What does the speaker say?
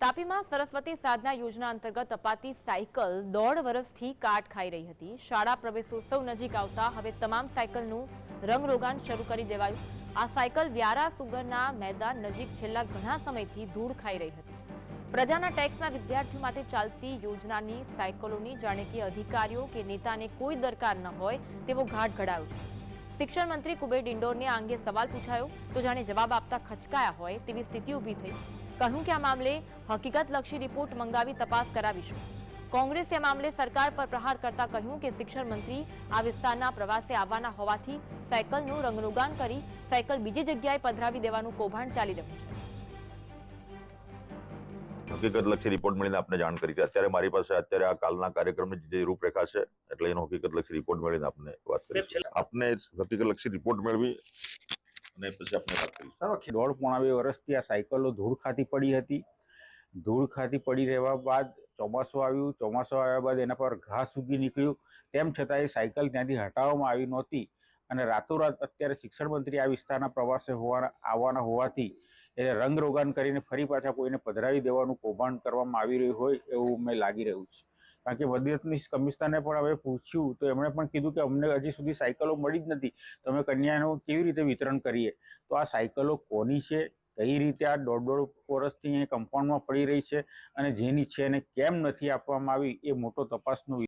તાપીમાં સરસ્વતી સાધના યોજના અંતર્ગત અપાતી સાયકલ 1.5 વર્ષથી કાટ ખાઈ રહી હતી। શાળા પ્રવેશોત્સવ નજીક આવતા હવે તમામ સાયકલનું રંગરોગાન શરૂ કરી દેવાયું। આ સાયકલ વ્યારા સુગરના મેદાન નજીક છેલ્લા ઘણા સમયથી ધૂળ ખાઈ રહી હતી। પ્રજાના ટેક્સના વિદ્યાર્થીઓ માટે ચાલતી યોજનાની સાયકલોની જાણે કે અધિકારીઓ કે નેતાને કોઈ દરકાર ન હોય તેવો ઘાટ ઘડાયો છે। શિક્ષણ મંત્રી કુબેર ડિંડોરને આ અંગે સવાલ પૂછાયો તો જાણે જવાબ આપતા ખચકાયા હોય તેવી સ્થિતિ ઊભી થઈ। કહ્યું કે આ મામલે હકીકતલક્ષી રિપોર્ટ મંગાવી તપાસ કરાવીશું। કોંગ્રેસે આ મામલે સરકાર પર પ્રહાર કરતા કહ્યું કે શિક્ષણ મંત્રી આ વિસ્તારના પ્રવાસે આવવાના હોવાથી સાયકલનું રંગરોગાન કરી સાયકલ બીજી જગ્યાએ પધરાવી દેવાનું કૌભાંડ ચાલી રહ્યું છે। હકીકતલક્ષી રિપોર્ટ મળીને આપને જાણ કરી છે। અત્યારે મારી પાસે આ કાલના કાર્યક્રમની જે રૂપરેખા છે એટલે એનો હકીકતલક્ષી રિપોર્ટ મળીને આપને વાત કરીશું। આપને હકીકતલક્ષી રિપોર્ટ મેળવી અને પછી આપણે વાત કરીશું। 1.5-2 વર્ષથી આ સાયકલો ધૂળ ખાતી પડી હતી। ધૂળ ખાતી પડી રહેવા બાદ ચોમાસું આવ્યું। ચોમાસું આવ્યા બાદ એના પર ઘાસ ઉગી નીકળ્યું। તેમ છતાં એ સાયકલ ત્યાંથી હટાવવામાં આવી નહોતી અને રાતોરાત અત્યારે શિક્ષણ મંત્રી આ વિસ્તારના પ્રવાસે આવવાના હોવાથી એને રંગરોગાન કરીને ફરી પાછા કોઈને પધરાવી દેવાનું કૌભાંડ કરવામાં આવી રહ્યું હોય એવું મેં લાગી રહ્યું છે। કારણ કે મદદનીશ કમિશનરને પણ હવે પૂછ્યું તો એમણે પણ કીધું કે અમને હજી સુધી સાયકલો મળી જ નથી, તો અમે કન્યાનું કેવી રીતે વિતરણ કરીએ। તો આ સાયકલો કોની છે, કઈ રીતે આ 1.5 વર્ષથી કમ્પાઉન્ડમાં પડી રહી છે અને જેની છે એને કેમ નથી આપવામાં આવી એ મોટો તપાસનો